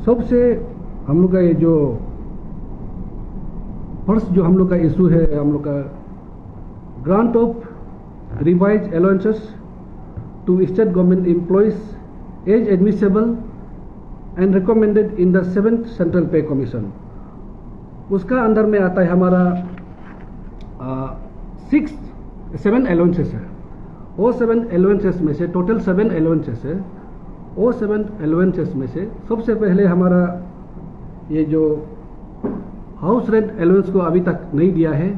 सबसे हम लोग का ये जो फर्स्ट जो हम लोग का इशू है, हम लोग का grant of revise allowances to state government employees as admissible and recommended in the 7th central pay commission. उसका अंदर में आता है हमारा 7 अलाउंसेस है। वो 7 अलाउंसेस में से टोटल 7 अलाउंसेस है। वो 7 अलाउंसेस में से सबसे पहले हमारा ये जो हाउस रेंट अलाउंस को अभी तक नहीं दिया है।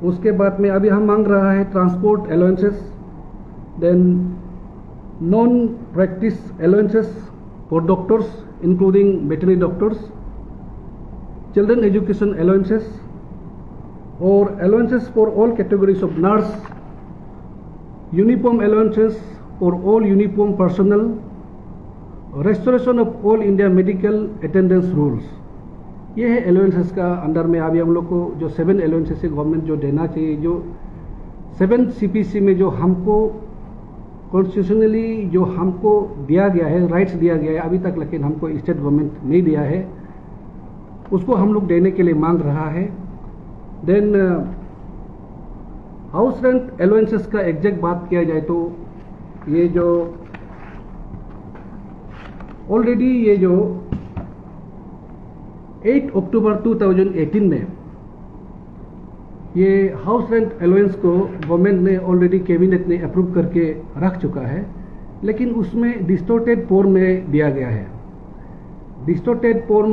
उसके बाद में अभी हम मांग रहा है transport allowances, then non practice allowances for doctors including veterinary doctors, children education allowances और allowances for all categories of nurse, uniform allowances for all uniform personal, restoration of all India medical attendance rules. ये है allowances का under में अभी हम लोग को जो 7 अलाउंसेस है गवर्नमेंट जो देना चाहिए, जो 7 CPC में जो हमको कॉन्स्टिट्यूशनली जो हमको दिया गया है, राइट्स दिया गया है अभी तक, लेकिन हमको स्टेट गवर्नमेंट नहीं दिया है, उसको हम लोग देने के लिए मांग रहा है। देन हाउस रेंट अलाउंसेस का एग्जैक्ट बात किया जाए तो ये जो ऑलरेडी ये जो 8 अक्टूबर 2018 में ये हाउस रेंट अलाउंस को गवर्नमेंट ने ऑलरेडी कैबिनेट ने अप्रूव करके रख चुका है, लेकिन उसमें डिस्टोर्टेड फॉर्म में दिया गया है। डिस्टोर्टेड फॉर्म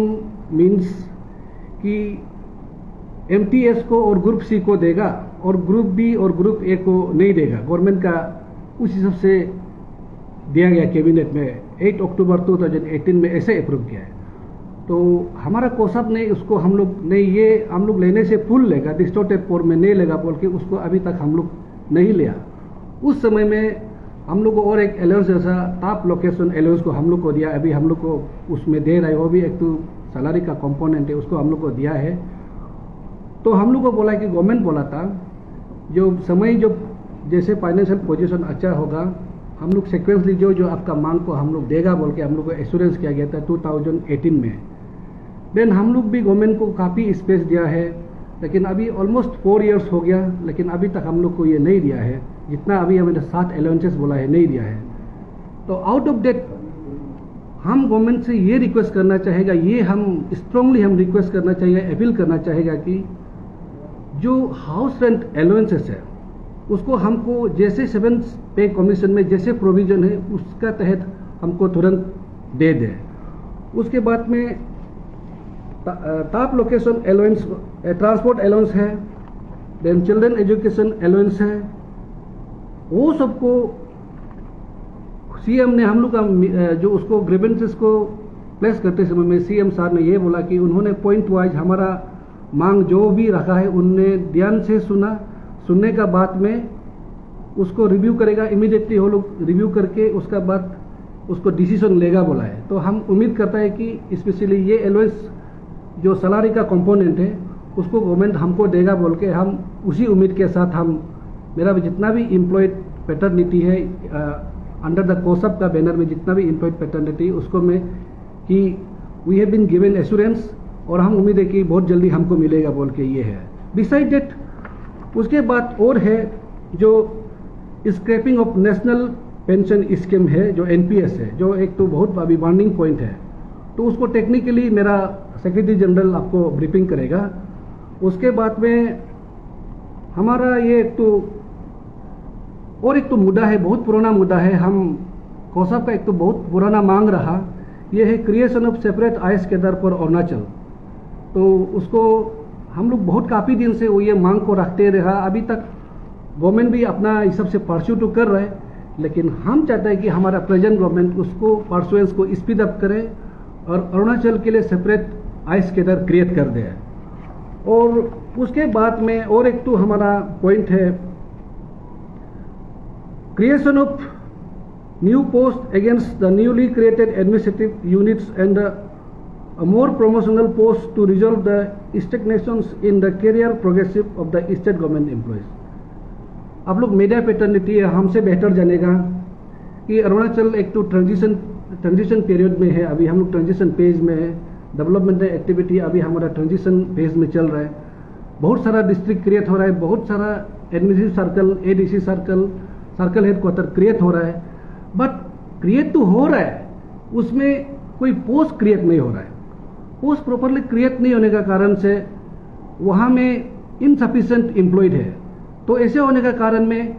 मीन्स कि MTS को और ग्रुप C को देगा और ग्रुप B और ग्रुप A को नहीं देगा। गवर्नमेंट का उस हिसाब से दिया गया कैबिनेट में 8 अक्टूबर 2018 में ऐसे अप्रूव किया है। तो हमारा कोसब ने उसको हम लोग नहीं, ये हम लोग लेने से फुल लेगा, डिस्टोर्टेड फॉर्म में नहीं लेगा बोल के उसको अभी तक हम लोग नहीं लिया। उस समय में हम लोग को और एक अलाउंस जैसा टॉप लोकेशन अलाउंस को हम लोग को दिया, अभी हम लोग को उसमें दे रहा है, वो भी एक तो सैलरी का कंपोनेंट है, उसको हम लोग को दिया है। तो हम लोग को बोला कि गवर्नमेंट बोला था जो समय जो जैसे फाइनेंशियल पोजीशन अच्छा होगा हम लोग सिक्वेंसली जो आपका मांग को हम लोग देगा बोल के हम लोग को एश्योरेंस किया गया था 2018 में। देन हम लोग भी गवर्नमेंट को काफ़ी स्पेस दिया है, लेकिन अभी ऑलमोस्ट 4 इयर्स हो गया, लेकिन अभी तक हम लोग को ये नहीं दिया है, जितना अभी हमें 7 अलाउंसेस बोला है नहीं दिया है। तो आउट ऑफ डेट हम गवर्नमेंट से ये रिक्वेस्ट करना चाहेगा, ये हम स्ट्रांगली हम रिक्वेस्ट करना चाहिए, अपील करना चाहेगा कि जो हाउस रेंट अलाउंसेस है उसको हमको जैसे 7th पे कमीशन में जैसे प्रोविजन है उसका तहत हमको तुरंत दे दे। उसके बाद में top location allowance, transport allowance है, देन चिल्ड्रन एजुकेशन अलाउंस है, वो सबको CM ने हम लोग का जो उसको ग्रीवेंसेस को प्लेस करते समय में CM साहब ने ये बोला कि उन्होंने पॉइंट वाइज हमारा मांग जो भी रखा है उनने ध्यान से सुना, सुनने का बाद में उसको रिव्यू करेगा, इमीडिएटली वो लोग रिव्यू करके उसका बाद उसको डिसीजन लेगा बोला है। तो हम उम्मीद करता है कि स्पेशली ये अलाउंस जो सैलरी का कंपोनेंट है उसको गवर्नमेंट हमको देगा बोल के हम उसी उम्मीद के साथ हम मेरा भी जितना भी एम्प्लॉयड पैटर्निटी है अंडर द कोसब का बैनर में जितना भी एम्प्लॉयड पैटर्निटी उसको में कि we have been given assurance और हम उम्मीद है कि बहुत जल्दी हमको मिलेगा बोल के ये है। बिसाइड डेट उसके बाद और है जो scrapping of national pension scheme है जो NPS है, जो एक तो बहुत अभी वार्निंग पॉइंट है, तो उसको टेक्निकली मेरा सेक्रेटरी जनरल आपको ब्रीफिंग करेगा। उसके बाद में हमारा ये एक तो मुद्दा है, बहुत पुराना मुद्दा है, हम कोसब का एक तो बहुत पुराना मांग रहा, ये है creation of separate IAS cadre for Arunachal. तो उसको हम लोग बहुत काफ़ी दिन से वो ये मांग को रखते रहा, अभी तक गवर्नमेंट भी अपना इस सब से परस्यू तो कर रहे हैं, लेकिन हम चाहते हैं कि हमारा प्रेजेंट गवर्नमेंट उसको परसुएंस को स्पीड अप करे और अरुणाचल के लिए सेपरेट आईएएस कैडर क्रिएट कर दे। और उसके बाद में और एक तो हमारा पॉइंट है creation of new post against the newly created administrative units and a more promotional post to resolve the stagnations in the career progressive of the state government employees। आप लोग मीडिया पैटर्निटी हमसे बेहतर जानेगा कि अरुणाचल एक तो transition transition period में है, अभी हम लोग ट्रांजिशन फेज में है। डेवलपमेंट एक्टिविटी अभी हमारा ट्रांजिशन फेज में चल रहा है। बहुत सारा डिस्ट्रिक्ट क्रिएट हो रहा है, बहुत सारा administrative circle, ADC circle, circle headquarter create हो रहा है। बट क्रिएट तो हो रहा है, उसमें कोई पोस्ट क्रिएट नहीं हो रहा है। पोस्ट प्रॉपरली क्रिएट नहीं होने का कारण से वहाँ में इनसफिशिएंट एम्प्लॉयड है। तो ऐसे होने का कारण में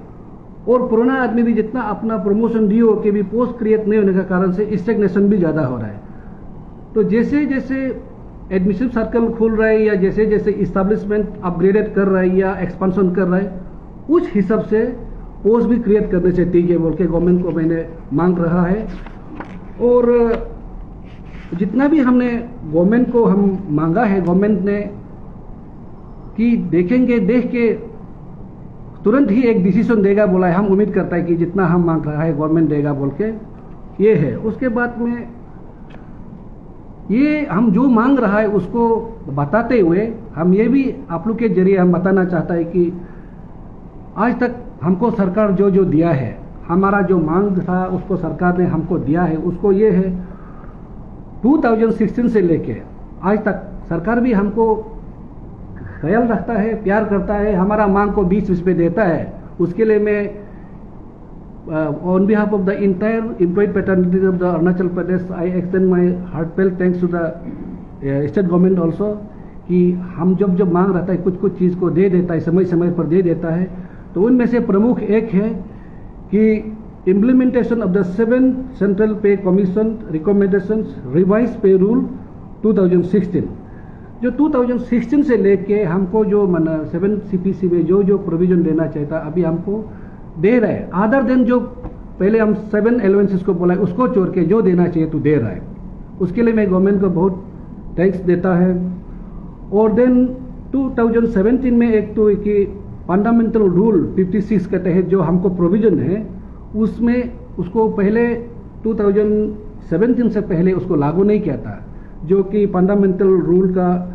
और पुराना आदमी भी जितना अपना प्रमोशन डी हो के भी पोस्ट क्रिएट नहीं होने का कारण से स्टैग्नेशन भी ज़्यादा हो रहा है। तो जैसे जैसे एडमिशन सर्कल खुल रहा है या जैसे जैसे इस्टेब्लिशमेंट अपग्रेडेड कर रहा है या एक्सपांशन कर रहा है, उस हिसाब से पोस्ट भी क्रिएट करने से ठीक है बोल के गवर्नमेंट को मैंने मांग रहा है। और जितना भी हमने गवर्नमेंट को हम मांगा है, गवर्नमेंट ने कि देखेंगे, देख के तुरंत ही एक डिसीजन देगा बोला है। हम उम्मीद करता है कि जितना हम मांग रहा है गवर्नमेंट देगा बोल के ये है। उसके बाद में ये हम जो मांग रहा है उसको बताते हुए हम ये भी आप लोग के जरिए हम बताना चाहता है कि आज तक हमको सरकार जो जो दिया है, हमारा जो मांग था उसको सरकार ने हमको दिया है, उसको ये है 2016 से लेके आज तक सरकार भी हमको ख्याल रखता है, प्यार करता है, हमारा मांग को बीच पे देता है। उसके लिए मैं on behalf of the entire employed fraternity of the Arunachal Pradesh I extend my heartfelt thanks to the state government also कि हम जब जब मांग रहता है कुछ कुछ चीज़ को दे देता है, समय समय पर दे देता है। तो उनमें से प्रमुख एक है कि implementation of the 7 central pay commission recommendations revise पे रूल 2016। जो 2016 से लेके हमको जो 7 CPC में जो जो प्रोविजन देना चाहता अभी हमको दे रहा है। अदर देन जो पहले हम 7 एलोवेंसेस को बोला है उसको छोड़ के जो देना चाहिए तो दे रहा है। उसके लिए मैं गवर्नमेंट को बहुत थैंक्स देता है। और देन 2017 में एक तो कि फंडामेंटल रूल 56 के तहत जो हमको प्रोविजन है उसमें उसको पहले 2017 से पहले उसको लागू नहीं किया था, जो कि फंडामेंटल रूल का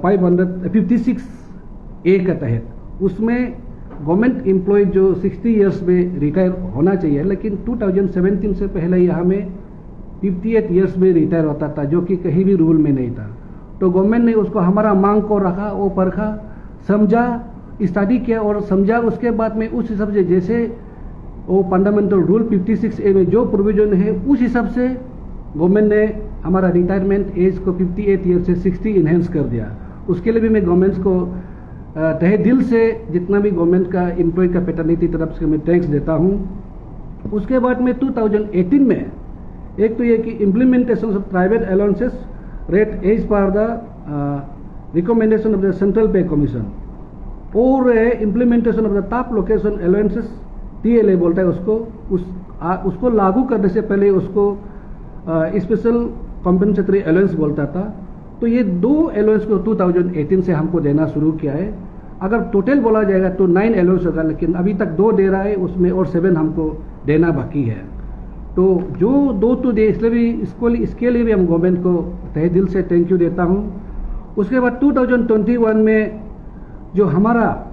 556A के तहत उसमें गवर्नमेंट एम्प्लॉय जो 60 इयर्स में रिटायर होना चाहिए, लेकिन 2017 से पहले यहाँ में 58 इयर्स में रिटायर होता था, जो कि कहीं भी रूल में नहीं था। तो गवर्नमेंट ने उसको हमारा मांग को रखा, वो परखा, समझा, स्टडी किया और समझा। उसके बाद में उस हिसाब से जैसे वो फंडामेंटल रूल 56A में जो प्रोविजन है उस हिसाब से गवर्नमेंट ने हमारा रिटायरमेंट एज को 58 ईयर से 60 इन्हेंस कर दिया। उसके लिए भी मैं गवर्नमेंट को तहे दिल से जितना भी गवर्नमेंट का एम्प्लॉय का पैटर्निटी तरफ से मैं थैंक्स देता हूँ। उसके बाद में 2018 में एक तो ये कि implementation of private allowances rate as per the recommendation of the central pay commission और implementation of the top location allowances TLA बोलता है उसको लागू करने से पहले उसको स्पेशल कॉम्पेंसेटरी अलाउंस बोलता था। तो ये 2 अलाउंस को 2018 से हमको देना शुरू किया है। अगर टोटल बोला जाएगा तो 9 अलाउंस होगा, लेकिन अभी तक 2 दे रहा है, उसमें और 7 हमको देना बाकी है। तो जो 2 तो दे, इसलिए भी इसके लिए भी हम गवर्नमेंट को तहे दिल से थैंक यू देता हूँ। उसके बाद 2021 में जो हमारा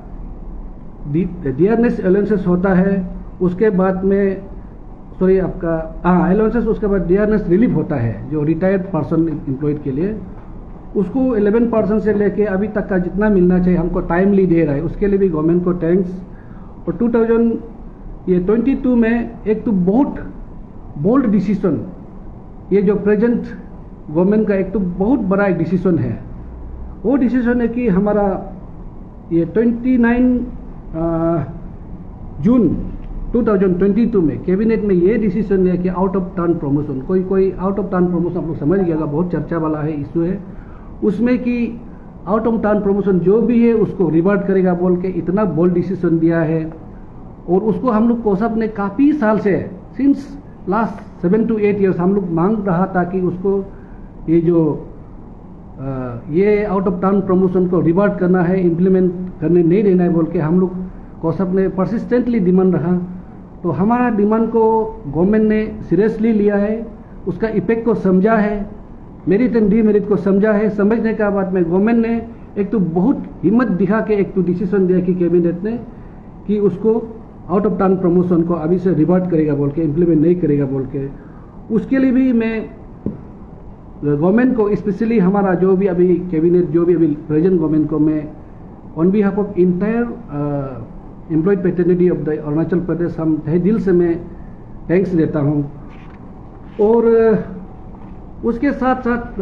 डियरनेस अलाउंसेस होता है, उसके बाद में आपका अलाउंसेस, उसके बाद डियरनेस रिलीफ होता है जो रिटायर्ड पर्सन एम्प्लॉयड के लिए, उसको 11% से लेके अभी तक का जितना मिलना चाहिए हमको टाइमली दे रहा है। उसके लिए भी गवर्नमेंट को थैंक्स। और 2022 में एक तो बहुत बोल्ड डिसीजन, ये जो प्रेजेंट गवर्नमेंट का एक तो बहुत बड़ा एक डिसीजन है, वो डिसीजन है कि हमारा ये 29 जून 2022 में कैबिनेट में ये डिसीजन लिया कि आउट ऑफ टर्न प्रमोशन, कोई आउट ऑफ टर्न प्रमोशन आप लोग समझ गया, बहुत चर्चा वाला है इशू है उसमें कि आउट ऑफ टर्न प्रमोशन जो भी है उसको रिवर्ट करेगा बोल के इतना बोल्ड डिसीजन दिया है। और उसको हम लोग कोसप ने काफ़ी साल से सिंस लास्ट 7 to 8 ईयर्स हम लोग मांग रहा था कि उसको ये जो ये आउट ऑफ टर्न प्रमोशन को रिवर्ट करना है, इम्प्लीमेंट करने नहीं देना है बोल के हम लोग कोसप ने परसिस्टेंटली डिमांड रहा। तो हमारा डिमांड को गवर्नमेंट ने सीरियसली लिया है, उसका इफेक्ट को समझा है, मेरिट एंड डीमेरिट को समझा है। समझने के बाद में गवर्नमेंट ने एक तो बहुत हिम्मत दिखा के एक तो डिसीजन दिया कि कैबिनेट ने कि उसको आउट ऑफ टर्न प्रमोशन को अभी से रिवर्ट करेगा बोल के, इम्प्लीमेंट नहीं करेगा बोल के। उसके लिए भी मैं गवर्नमेंट को, स्पेशली हमारा जो भी अभी कैबिनेट, जो भी अभी प्रेजेंट गवर्नमेंट को मैं on behalf of entire employed fraternity of the Arunachal Pradesh हम तहे दिल से मैं थैंक्स देता हूँ। और उसके साथ साथ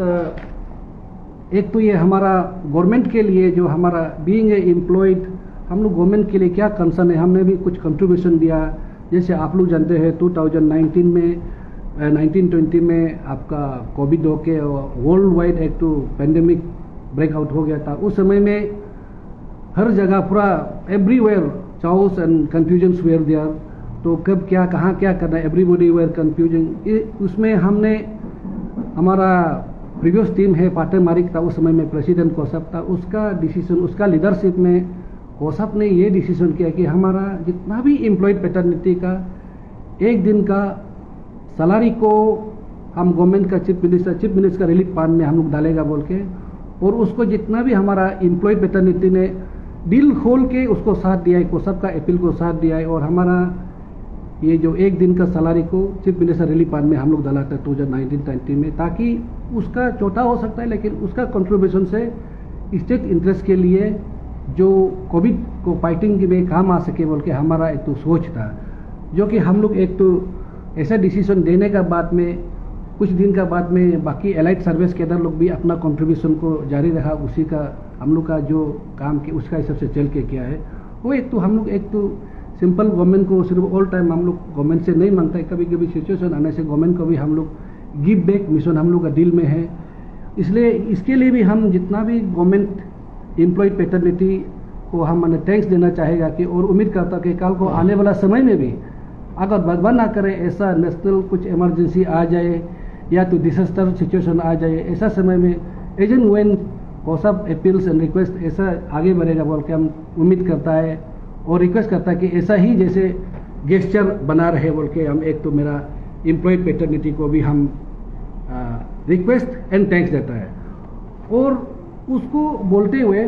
एक तो ये हमारा गवर्नमेंट के लिए जो हमारा बीइंग ए एम्प्लॉयड, हम लोग गवर्नमेंट के लिए क्या कंसर्न है, हमने भी कुछ कंट्रीब्यूशन दिया। जैसे आप लोग जानते हैं 2019 में 1920 में आपका कोविड होके वर्ल्ड वाइड एक तो पैंडेमिक ब्रेकआउट हो गया था। उस समय में हर जगह पूरा everywhere chaos and confusions were there. तो कब क्या, कहाँ क्या करना है, एवरीबॉडी वेयर कंफ्यूजन। उसमें हमने, हमारा प्रीवियस टीम है पाटर मारिक था, उस समय में प्रेसिडेंट कोसप था, उसका डिसीजन, उसका लीडरशिप में कोसप ने ये डिसीजन किया कि हमारा जितना भी एम्प्लॉयड पैटर्निटी का एक दिन का सैलरी को हम गवर्नमेंट का चीफ मिनिस्टर का रिलीफ फंड में हम लोग डालेगा बोल के, और उसको जितना भी हमारा एम्प्लॉयड पैटर्निटी ने दिल खोल के उसको साथ दिया है, कोसप का अपील को साथ दिया है। और हमारा ये जो एक दिन का सैलरी को चीफ मिनिस्टर रिलीफ फंड में हम लोग डालाते हैं 2019-20 में, ताकि उसका छोटा हो सकता है लेकिन उसका कंट्रीब्यूशन से स्टेट इंटरेस्ट के लिए जो कोविड को फाइटिंग में काम आ सके बोल के हमारा एक तो सोच था, जो कि हम लोग एक तो ऐसा डिसीजन देने का बाद में कुछ दिन का बाद में बाकी एलाइड सर्विस के अंदर लोग भी अपना कंट्रीब्यूशन को जारी रखा। उसी का हम लोग का जो काम किया उसका हिसाब से चल के किया है। वो एक तो हम लोग एक तो सिंपल गवर्नमेंट को सिर्फ ऑल टाइम हम लोग गवर्नमेंट से नहीं मांगता है, कभी कभी सिचुएशन आने से गवर्नमेंट को भी हम लोग गिव बैक मिशन हम लोग का दिल में है। इसलिए इसके लिए भी हम जितना भी गवर्नमेंट एम्प्लॉयड पैटर्निटी को हम मैंने थैंक्स देना चाहेगा कि, और उम्मीद करता कि कल को आने वाला समय में भी अगर भगवान ना करे ऐसा नेशनल कुछ इमरजेंसी आ जाए या तो डिजास्टर सिचुएशन आ जाए, ऐसा समय में एजेंट वेन कोसप अपील्स एंड रिक्वेस्ट ऐसा आगे बढ़ेगा बोल के हम उम्मीद करता है और रिक्वेस्ट करता है कि ऐसा ही जैसे गेस्चर बना रहे बोल के हम एक तो मेरा एम्प्लॉयड पैटर्निटी को भी हम रिक्वेस्ट एंड थैंक्स देता है। और उसको बोलते हुए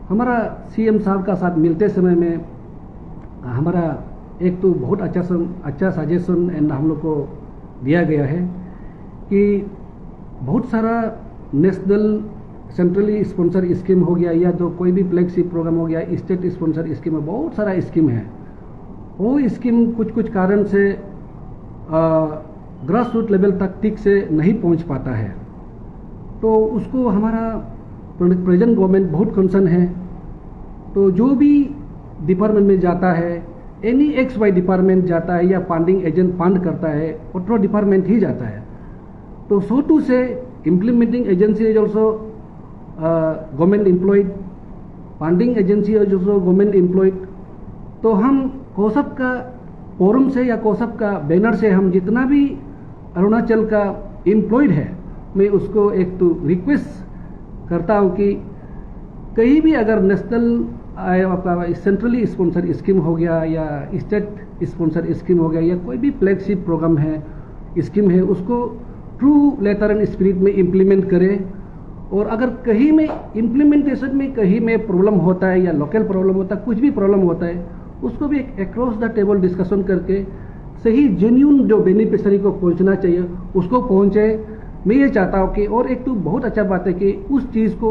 हमारा सीएम साहब का साथ मिलते समय में हमारा एक तो बहुत अच्छा सजेशन एंड हम लोग को दिया गया है कि बहुत सारा नेशनल सेंट्रली स्पॉन्सर स्कीम हो गया या तो कोई भी फ्लैगशिप प्रोग्राम हो गया, स्टेट स्पॉन्सर स्कीम है, बहुत सारा स्कीम है। वो स्कीम कुछ कारण से ग्रास रूट लेवल तक ठीक से नहीं पहुंच पाता है। तो उसको हमारा प्रेजेंट गवर्नमेंट बहुत कंसर्न है। तो जो भी डिपार्टमेंट में जाता है, एनी XY डिपार्टमेंट जाता है या फंडिंग एजेंट फंड करता है, ऑटो डिपार्टमेंट ही जाता है। तो सो टू से implementing agency is also government employed, funding agency is also government employed. तो हम कोसप का फोरम से या कोसप का बैनर से हम जितना भी अरुणाचल का एम्प्लॉयड है, मैं उसको एक तो रिक्वेस्ट करता हूँ कि कहीं भी अगर नेशनल आपका सेंट्रली स्पॉन्सर स्कीम हो गया या स्टेट स्पॉन्सर स्कीम हो गया या कोई भी फ्लैगशिप प्रोग्राम है, स्कीम है, उसको ट्रू लेटर एंड स्पिरिट में इम्प्लीमेंट करें। और अगर कहीं में इम्प्लीमेंटेशन में कहीं में प्रॉब्लम होता है या लोकल प्रॉब्लम होता है, कुछ भी प्रॉब्लम होता है, उसको भी एक अक्रॉस द टेबल डिस्कशन करके सही जेन्यून जो बेनिफिशरी को पहुंचना चाहिए उसको पहुंचे। मैं ये चाहता हूँ कि, और एक तो बहुत अच्छा बात है कि उस चीज़ को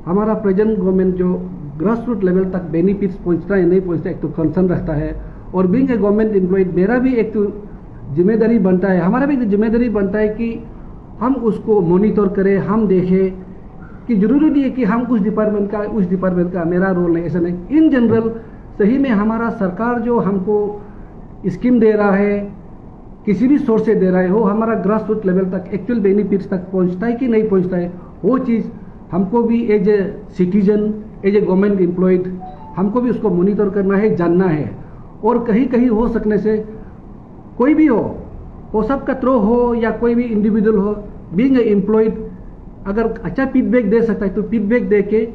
हमारा प्रेजेंट गवर्नमेंट जो ग्रास रूट लेवल तक बेनिफिट्स पहुंचता है नहीं पहुंचता, एक तो कंसर्न रखता है। और बीइंग ए गवर्नमेंट एम्प्लॉयड मेरा भी एक तो जिम्मेदारी बनता है, हमारा भी जिम्मेदारी बनता है कि हम उसको मॉनिटर करें, हम देखें कि जरूरी नहीं है कि हम उस डिपार्टमेंट का मेरा रोल नहीं, ऐसा नहीं। इन जनरल सही में हमारा सरकार जो हमको स्कीम दे रहा है, किसी भी सोर्स से दे रहा है, वो हमारा ग्रास रूट लेवल तक एक्चुअल बेनिफिट्स तक पहुंचता है कि नहीं पहुंचता है, वो चीज़ हमको भी as a citizen, as a government employed हमको भी उसको मॉनिटर करना है, जानना है। और कहीं कहीं हो सकने से कोई भी हो सबका थ्रो हो या कोई भी इंडिविजुअल हो, बीइंग ए एम्प्लॉयड अगर अच्छा फीडबैक दे सकता है तो फीडबैक दे के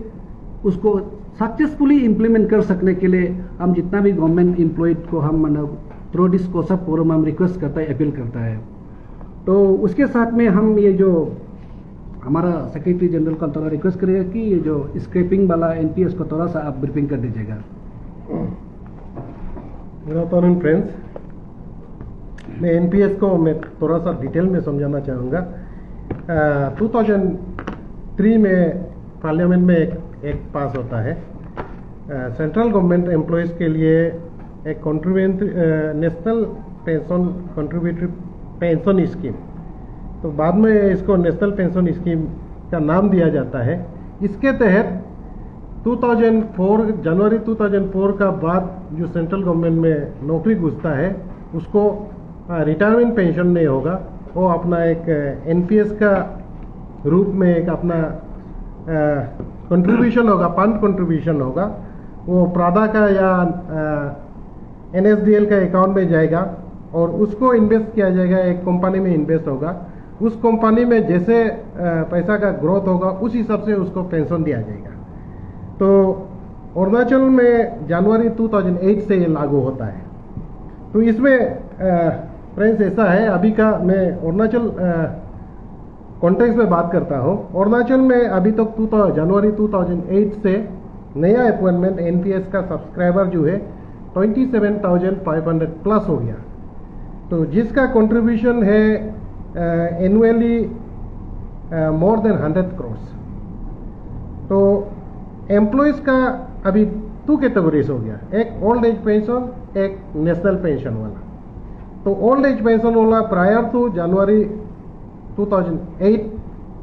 उसको सक्सेसफुली इम्प्लीमेंट कर सकने के लिए हम जितना भी गवर्नमेंट एम्प्लॉयड को हम थ्रू दिस कोसप फोरम हम रिक्वेस्ट करता है, अपील करता है। तो उसके साथ में हम ये जो हमारा सेक्रेटरी जनरल का थोड़ा रिक्वेस्ट करेगा कि ये जो स्क्रैपिंग वाला NPS को थोड़ा सा आप ब्रीफिंग कर दीजिएगा। Good afternoon, friends. मैं एनपीएस को मैं थोड़ा सा डिटेल में समझाना चाहूँगा। 2003 में पार्लियामेंट में एक एक्ट पास होता है सेंट्रल गवर्नमेंट एम्प्लॉयज़ के लिए एक national pension contributory pension scheme. तो बाद में इसको नेशनल पेंशन स्कीम का नाम दिया जाता है। इसके तहत 2004 जनवरी 2004 का बाद जो सेंट्रल गवर्नमेंट में नौकरी घुसता है उसको रिटायरमेंट पेंशन नहीं होगा, वो अपना एक एनपीएस का रूप में एक अपना कंट्रीब्यूशन होगा, फंड कंट्रीब्यूशन होगा। वो प्रादा का या एनएसडीएल का अकाउंट में जाएगा और उसको इन्वेस्ट किया जाएगा, एक कंपनी में इन्वेस्ट होगा। उस कंपनी में जैसे पैसा का ग्रोथ होगा उस हिसाब से उसको पेंशन दिया जाएगा। तो अरुणाचल में जनवरी 2008 से ये लागू होता है। तो इसमें फ्रेंड्स ऐसा है, अभी का मैं अरुणाचल कॉन्टेक्स्ट में बात करता हूँ। अरुणाचल में अभी तक जनवरी 2008 से नया अपॉइंटमेंट एनपीएस का सब्सक्राइबर जो है 27,500 प्लस हो गया। तो जिसका कंट्रीब्यूशन है एनुअली मोर देन 100 करोड़। तो एम्प्लॉयज़ का अभी 2 कैटेगरीज हो गया, एक ओल्ड एज पेंशन, एक नेशनल पेंशन वाला। तो ओल्ड एज पेंशन वाला प्रायर टू जनवरी 2008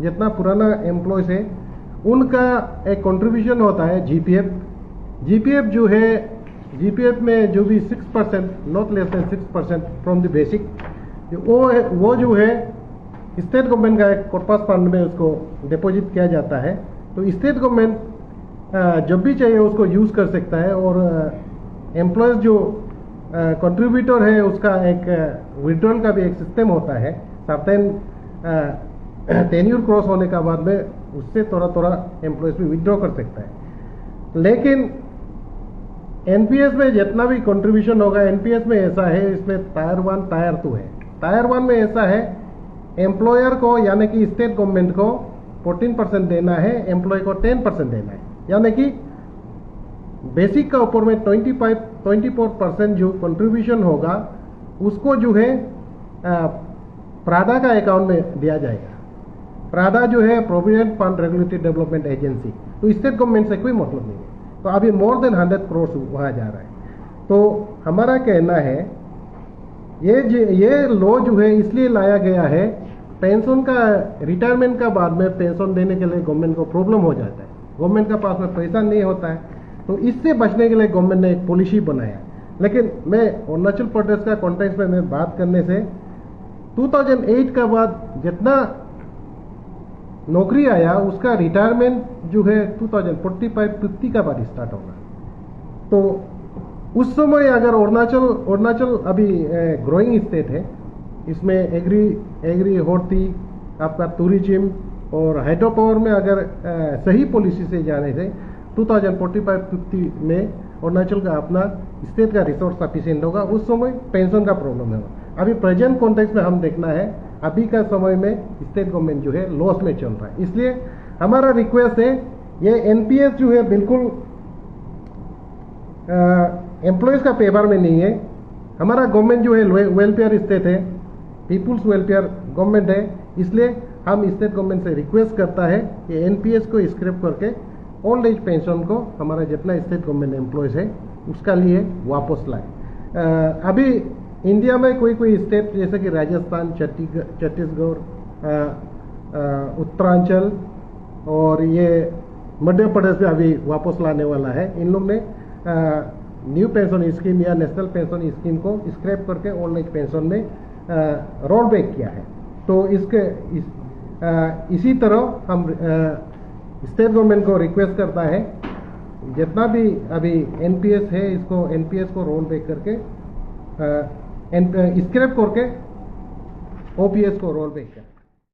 जितना पुराना एम्प्लॉयज़ है उनका एक कंट्रीब्यूशन होता है जीपीएफ जो है, जीपीएफ में जो भी 6% not less than 6% from the basic, वो जो है स्टेट गवर्नमेंट का एक कॉर्पस फंड में उसको डिपॉजिट किया जाता है। तो स्टेट गवर्नमेंट जब भी चाहिए उसको यूज़ कर सकता है और एम्प्लॉयज़ जो कंट्रीब्यूटर है उसका एक विड्रॉल का भी एक सिस्टम होता है। सर्टेन टेन्यूर क्रॉस होने का बाद में उससे थोड़ा एम्प्लॉयज़ भी विड्रॉ कर सकता है। लेकिन एनपीएस में जितना भी कंट्रीब्यूशन होगा, एनपीएस में ऐसा है, इसमें टायर 1 टायर 2 है। टायर 1 में ऐसा है, एम्प्लॉयर को यानी कि स्टेट गवर्नमेंट को 14% देना है, एम्प्लॉय को 10% देना है। यानी कि बेसिक का ऊपर में 24% जो कंट्रीब्यूशन होगा उसको जो है प्रादा का अकाउंट में दिया जाएगा। प्रादा जो है provident fund regulatory development agency, तो स्टेट गवर्नमेंट से कोई मतलब नहीं है। तो अभी मोर देन 100 करोड़ वहाँ जा रहा है। तो हमारा कहना है ये लॉ जो है इसलिए लाया गया है, पेंशन का रिटायरमेंट का बाद में पेंशन देने के लिए गवर्नमेंट को प्रॉब्लम हो जाता है, गवर्नमेंट का पास में पैसा नहीं होता है। तो इससे बचने के लिए गवर्नमेंट ने एक पॉलिसी बनाया। लेकिन मैं अरुणाचल प्रदेश का कॉन्टेक्स्ट में मैं बात करने से 2008 का बाद जितना नौकरी आया उसका रिटायरमेंट जो है 2045-50 का बाद स्टार्ट होगा। तो उस समय अगर अरुणाचल अभी ग्रोइंग स्टेट है, इसमें एग्री होती आपका टूरिज्म और हाइड्रो पावर में अगर सही पॉलिसी से जाने से 2045-50 में अरुणाचल का अपना स्टेट का रिसोर्स सफिशिएंट होगा। उस समय पेंशन का प्रॉब्लम होगा। अभी प्रेजेंट कॉन्टेक्स्ट में हम देखना है, अभी का समय में स्टेट गवर्नमेंट जो है लॉस में चल रहा है। इसलिए हमारा रिक्वेस्ट है, ये एनपीएस जो है बिल्कुल एम्प्लॉयज़ का पेपर में नहीं है। हमारा गवर्नमेंट जो है वेलफेयर स्टेट है, पीपुल्स वेलफेयर गवर्नमेंट है। इसलिए हम स्टेट गवर्नमेंट से रिक्वेस्ट करता है कि एनपीएस को स्क्रैप करके ओल्ड एज पेंशन को हमारा जितना स्टेट गवर्नमेंट एम्प्लॉयज़ है उसका लिए वापस लाए। अभी इंडिया में कोई स्टेट जैसे कि राजस्थान, छत्तीसगढ़, उत्तरांचल और ये मध्य प्रदेश में अभी वापस लाने वाला है। इन लोग ने न्यू पेंशन स्कीम या नेशनल पेंशन स्कीम को स्क्रैप करके ओल्ड एज पेंशन में रोल बैक किया है। तो इसी तरह हम स्टेट गवर्नमेंट को रिक्वेस्ट करता है, जितना भी अभी एनपीएस है इसको एनपीएस को रोल बैक करके स्क्रैप करके ओपीएस को रोल बैक करें।